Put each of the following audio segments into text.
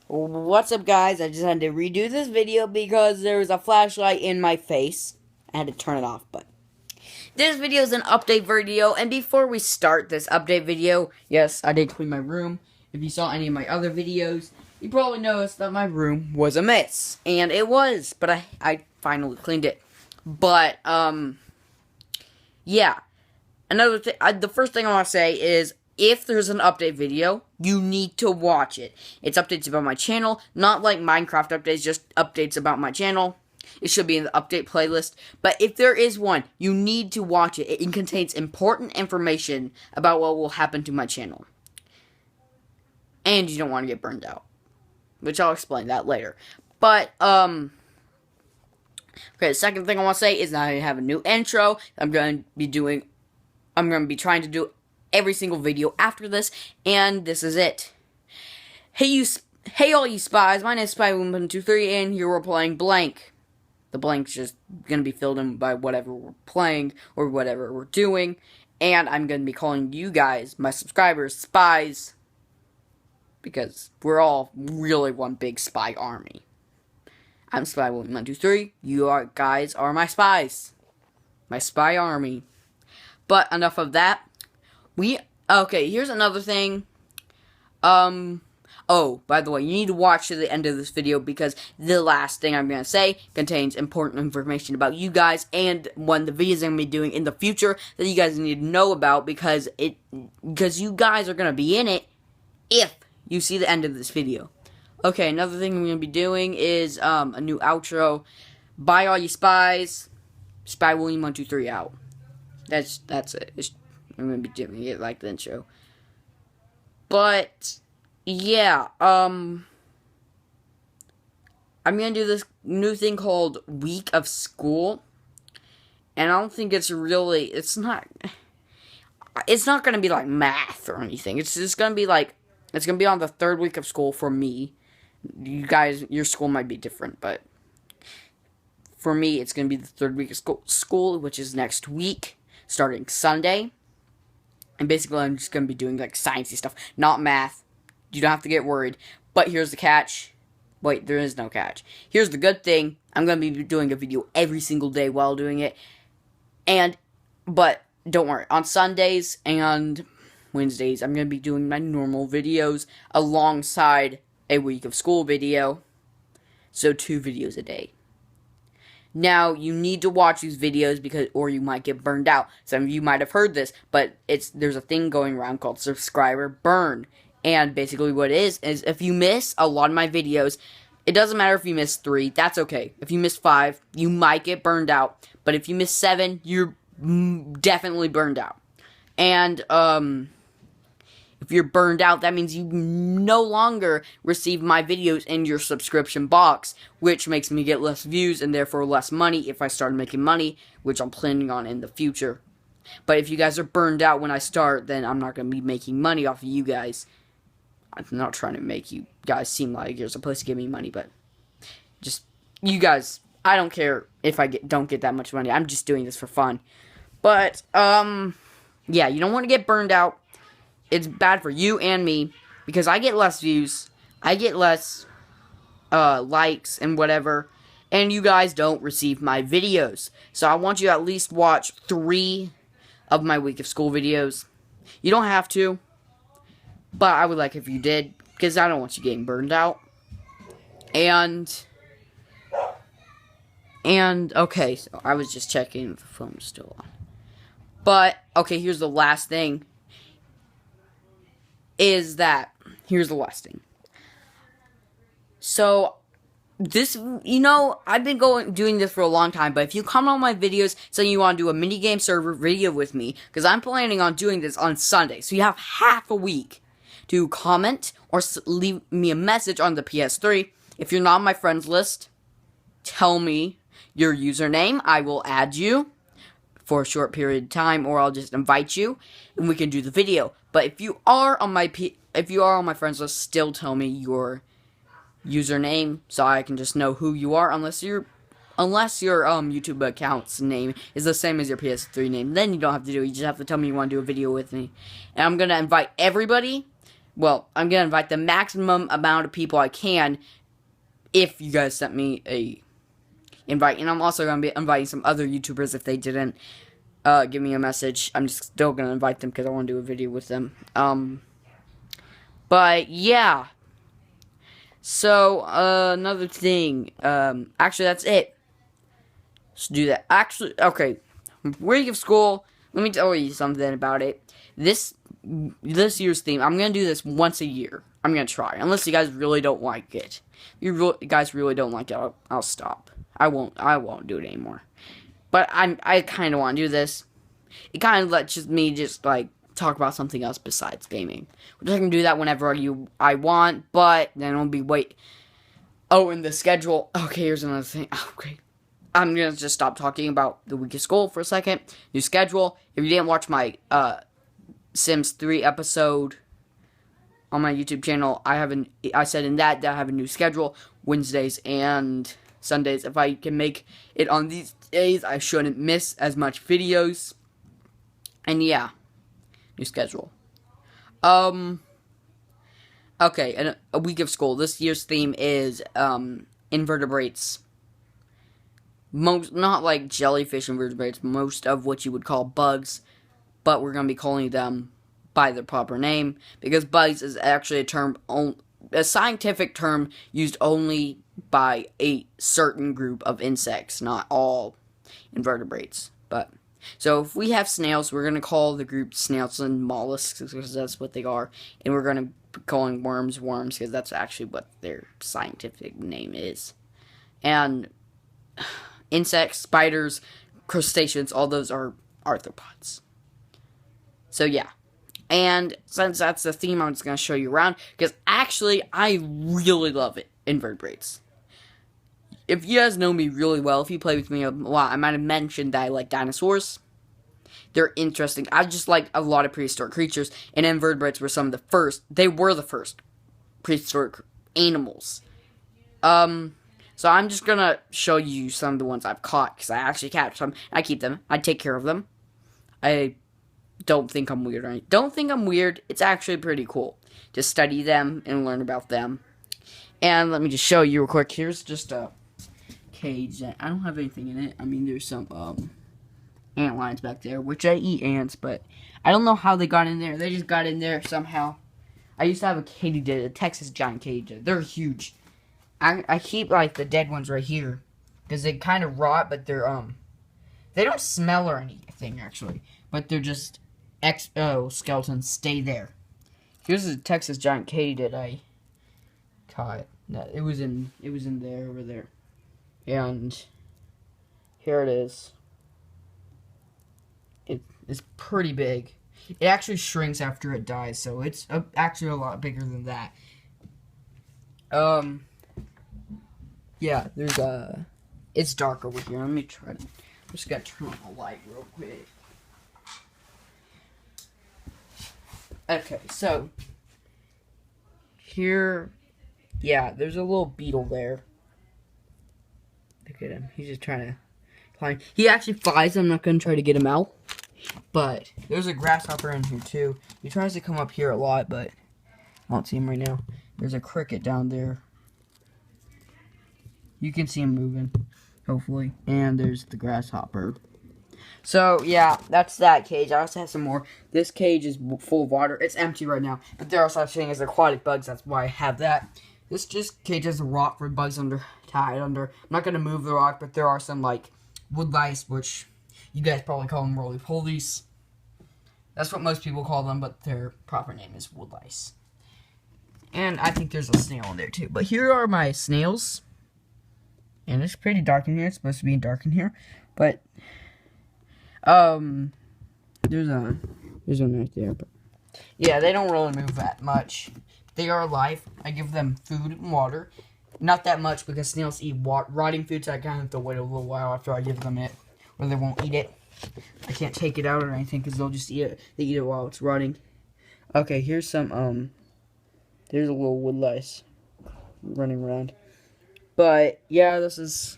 What's up, guys? I just had to redo this video because there was a flashlight in my face. I had to turn it off, but this video is an update video, and before we start this update video, yes, I did clean my room. If you saw any of my other videos, you probably noticed that my room was a mess, and it was, but I finally cleaned it. But, yeah. Another thing, the first thing I want to say is, if there's an update video, you need to watch it. It's updates about my channel, not like Minecraft updates, just updates about my channel. It should be in the update playlist. But if there is one, you need to watch it. It contains important information about what will happen to my channel. And you don't want to get burned out. Which I'll explain that later. But, okay, the second thing I want to say is that I have a new intro. I'm going to be trying to do every single video after this, and this is it. Hey all you spies, my name is Spy123, and here we're playing Blank. The blank's just gonna be filled in by whatever we're playing, or whatever we're doing, and I'm gonna be calling you guys, my subscribers, spies, because we're all really one big spy army. I'm Spy123, you guys are my spies. My spy army. But enough of that. Okay, here's another thing. Oh, by the way, you need to watch to the end of this video because the last thing I'm going to say contains important information about you guys and one of the videos I'm going to be doing in the future that you guys need to know about because you guys are going to be in it if you see the end of this video. Okay, another thing I'm going to be doing is, a new outro. Bye all you spies. Spy William 123 out. That's it. I'm gonna be doing it like the intro. But yeah, I'm gonna do this new thing called Week of School. And I don't think it's not gonna be like math or anything. It's just gonna be like, it's gonna be on the third week of school for me. You guys, your school might be different, but for me, it's gonna be the third week of school, which is next week, starting Sunday. And basically, I'm just going to be doing, like, sciencey stuff. Not math. You don't have to get worried. But here's the catch. Wait, there is no catch. Here's the good thing. I'm going to be doing a video every single day while doing it. But, don't worry. On Sundays and Wednesdays, I'm going to be doing my normal videos alongside a week of school video. So, 2 videos a day. Now, you need to watch these videos or you might get burned out. Some of you might have heard this, but there's a thing going around called subscriber burn. And basically what it is if you miss a lot of my videos, it doesn't matter if you miss 3, that's okay. If you miss 5, you might get burned out. But if you miss 7, you're definitely burned out. And, if you're burned out, that means you no longer receive my videos in your subscription box, which makes me get less views and therefore less money if I start making money, which I'm planning on in the future. But if you guys are burned out when I start, then I'm not going to be making money off of you guys. I'm not trying to make you guys seem like you're supposed to give me money, but just, you guys, I don't care if I don't get that much money. I'm just doing this for fun. But, yeah, you don't want to get burned out. It's bad for you and me, because I get less views, I get less, likes and whatever, and you guys don't receive my videos. So I want you to at least watch 3 of my week of school videos. You don't have to, but I would like if you did, because I don't want you getting burned out. And, okay, so I was just checking if the phone's still on. But, okay, here's the last thing. Here's the last thing. So, I've been doing this for a long time, but if you comment on my videos saying you want to do a minigame server video with me, because I'm planning on doing this on Sunday, so you have half a week to comment or leave me a message on the PS3. If you're not on my friends list, tell me your username. I will add you for a short period of time, or I'll just invite you, and we can do the video. But if you are on my friends list, still tell me your username so I can just know who you are. Unless your YouTube account's name is the same as your PS3 name, then you don't have to do it. You just have to tell me you want to do a video with me, and I'm gonna invite everybody Well, I'm gonna invite the maximum amount of people I can if you guys sent me a invite. And I'm also gonna be inviting some other YouTubers if they didn't give me a message. I'm just still gonna invite them because I want to do a video with them. But yeah. So another thing. Actually, that's it. Let's do that. Actually, okay. Week of school. Let me tell you something about it. This year's theme. I'm gonna do this once a year. I'm gonna try. Unless you guys really don't like it. If you guys really don't like it, I'll stop. I won't do it anymore. But I kind of want to do this. It kind of lets me just like talk about something else besides gaming. Which I can do that whenever I want, but then it'll be Oh, and the schedule. Okay, here's another thing. Okay. I'm gonna just stop talking about the week of school for a second. New schedule. If you didn't watch my Sims 3 episode on my YouTube channel, I said in that I have a new schedule. Wednesdays and Sundays. If I can make it on these days, I shouldn't miss as much videos. And yeah, new schedule. Okay, and a week of school. This year's theme is invertebrates. Not like jellyfish invertebrates, most of what you would call bugs, but we're going to be calling them by their proper name, because bugs is actually a scientific term used only by a certain group of insects, not all invertebrates. But so if we have snails, we're going to call the group snails and mollusks, because that's what they are, and we're going to be calling worms, because that's actually what their scientific name is. And insects, spiders, crustaceans, all those are arthropods. So yeah. And since that's the theme, I'm just going to show you around, because actually, I really love it, invertebrates. If you guys know me really well, if you play with me a lot, I might have mentioned that I like dinosaurs. They're interesting. I just like a lot of prehistoric creatures, and invertebrates were some of the first. They were the first prehistoric animals. So I'm just gonna show you some of the ones I've caught, because I actually catch them. I keep them. I take care of them. I don't think I'm weird or anything. Don't think I'm weird. It's actually pretty cool to study them and learn about them. And let me just show you real quick. Here's just a cage that I don't have anything in it. I mean, there's some ant lions back there, which I eat ants, but I don't know how they got in there. They just got in there somehow. I used to have a katydid, a Texas giant katydid. They're huge. I keep like the dead ones right here because they kind of rot, but they're they don't smell or anything actually, but they're just exoskeletons. Stay there. Here's a Texas giant katydid I caught. No, it was in there over there, and here it is. It's pretty big. It actually shrinks after it dies, so it's actually a lot bigger than that. Yeah, there's it's dark over here. Let me try to, I'm just gotta turn on the light real quick. Okay, so, here, yeah, there's a little beetle there. Look at him, he's just trying to climb. He actually flies, I'm not gonna try to get him out. But, there's a grasshopper in here too. He tries to come up here a lot, but I don't see him right now. There's a cricket down there. You can see him moving, hopefully. And there's the grasshopper. So, yeah, that's that cage. I also have some more. This cage is full of water. It's empty right now. But there are such things as aquatic bugs. That's why I have that. This just cage has a rock for bugs tied under. I'm not going to move the rock, but there are some, like, wood lice, which you guys probably call them roly-polies. That's what most people call them, but their proper name is wood lice. And I think there's a snail in there, too. But here are my snails. And it's pretty dark in here. It's supposed to be dark in here. But, there's one right there. But yeah, they don't really move that much. They are alive. I give them food and water. Not that much, because snails eat rotting food, so I kind of have to wait a little while after I give them it. Or they won't eat it. I can't take it out or anything, because they'll just eat it. They eat it while it's rotting. Okay, here's some, there's a little wood lice running around. But, yeah, this is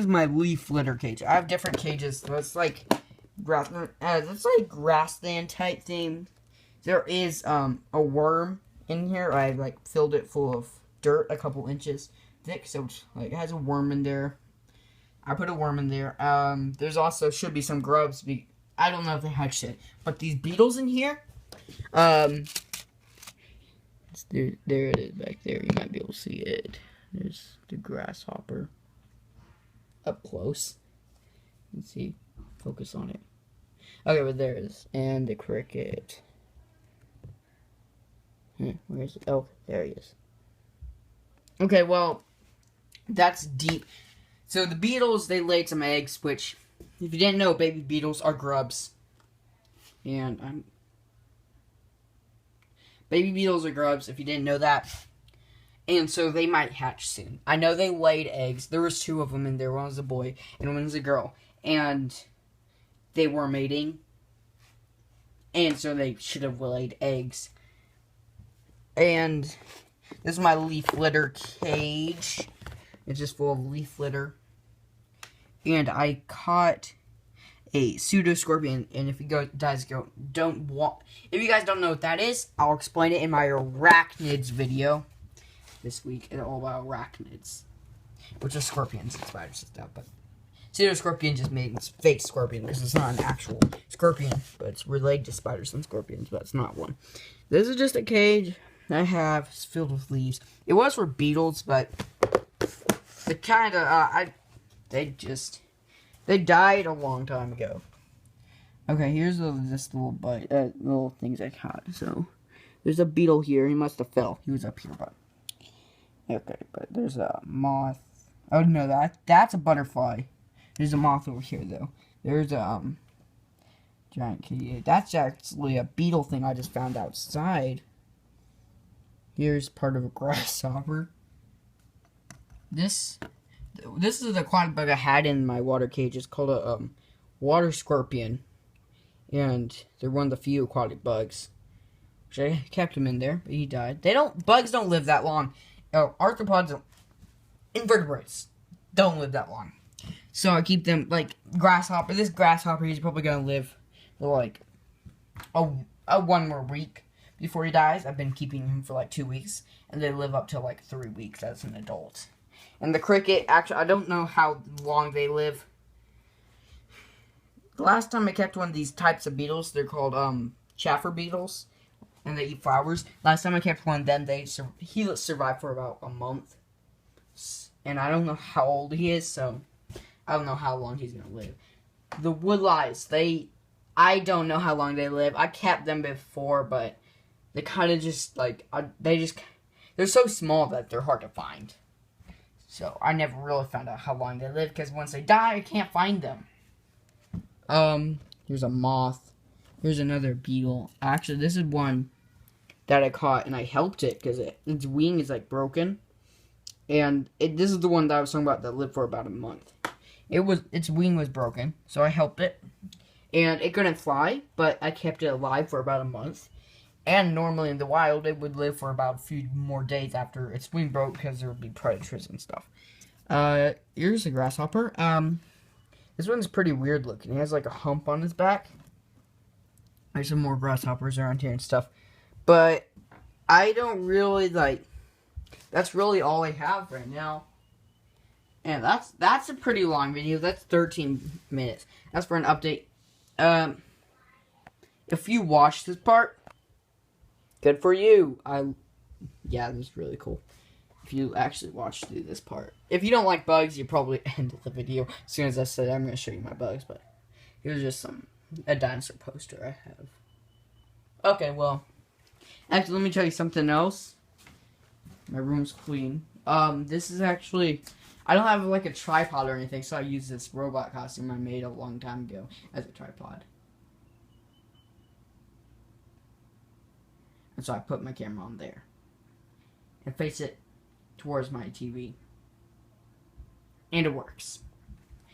my leaf litter cage. I have different cages. So it's like, grassland type thing. There is a worm in here. I like filled it full of dirt, a couple inches thick, so it's, like it has a worm in there. I put a worm in there. There's also should be some grubs. I don't know if they hatched it, but these beetles in here. There it is back there. You might be able to see it. There's the grasshopper up close. You can see. Focus on it. Okay, but there it is. And the cricket. Where is it? Oh, there he is. Okay, well, that's deep. So the beetles, they laid some eggs, which, if you didn't know, baby beetles are grubs. And baby beetles are grubs, if you didn't know that. And so they might hatch soon. I know they laid eggs. There was 2 of them in there. One was a boy and one was a girl. And they were mating. And so they should have laid eggs. And this is my leaf litter cage. It's just full of leaf litter. And I caught a pseudoscorpion. And if you guys if you guys don't know what that is, I'll explain it in my arachnids video this week. It's all about arachnids, which are scorpions and spiders and stuff. But pseudoscorpion just means fake scorpion because it's not an actual scorpion, but it's related to spiders and scorpions, but it's not one. This is just a cage I have. It's filled with leaves. It was for beetles, but it kind of they died a long time ago. Okay, here's this little little things I caught. So there's a beetle here. He must have fell. He was up here, but okay. But there's a moth. Oh no, that's a butterfly. There's a moth over here though. There's a giant kitty. That's actually a beetle thing I just found outside. Here's part of a grasshopper. This is the aquatic bug I had in my water cage. It's called a water scorpion, and they're one of the few aquatic bugs. Which I kept him in there, but he died. Bugs don't live that long. Arthropods, invertebrates, don't live that long. So I keep them like grasshopper. This grasshopper, he's probably gonna live like a 1 more week before he dies. I've been keeping him for like 2 weeks, and they live up to like 3 weeks as an adult. And the cricket, actually, I don't know how long they live. The last time I kept one of these types of beetles, they're called chafer beetles, and they eat flowers. Last time I kept one of them, he survived for about a month. And I don't know how old he is, so I don't know how long he's going to live. The woodlice, I don't know how long they live. I kept them before, but they kind of just, like, they're so small that they're hard to find. So, I never really found out how long they live, because once they die, I can't find them. Here's a moth. Here's another beetle. Actually, this is one that I caught, and I helped it, because its wing is, like, broken. And this is the one that I was talking about that lived for about a month. Its wing was broken, so I helped it. And it couldn't fly, but I kept it alive for about a month. And normally in the wild, it would live for about a few more days after its wing broke, because there would be predators and stuff. Here's a grasshopper. This one's pretty weird looking. He has like a hump on his back. There's some more grasshoppers around here and stuff. But I don't really that's really all I have right now. And that's a pretty long video. That's 13 minutes. That's for an update. If you watched this part, good for you. Yeah, this is really cool. If you actually watched through this part. If you don't like bugs, you probably ended the video as soon as I said I'm going to show you my bugs. But here's just a dinosaur poster I have. Okay, well, actually, let me tell you something else. My room's clean. This is actually, I don't have like a tripod or anything, so I use this robot costume I made a long time ago as a tripod. And so I put my camera on there and face it towards my TV. And it works.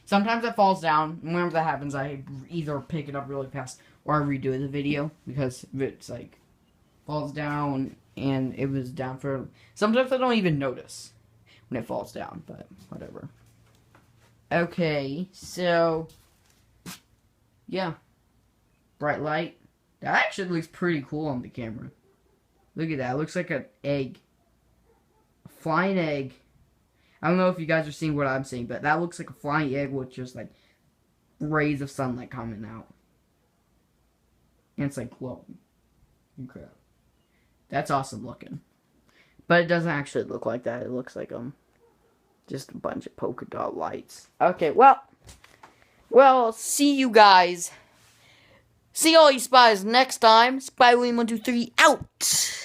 Sometimes it falls down, and whenever that happens, I either pick it up really fast or I redo the video because if it's like falls down and it was down for. Sometimes I don't even notice when it falls down, but whatever. Okay, so yeah, bright light. That actually looks pretty cool on the camera. Look at that. It looks like an egg. A flying egg. I don't know if you guys are seeing what I'm seeing, but that looks like a flying egg with just like rays of sunlight coming out. And it's like glowing. Incredible. That's awesome looking. But it doesn't actually look like that. It looks like just a bunch of polka dot lights. Okay, well, see you guys. See all you spies next time. Spy William 123 out.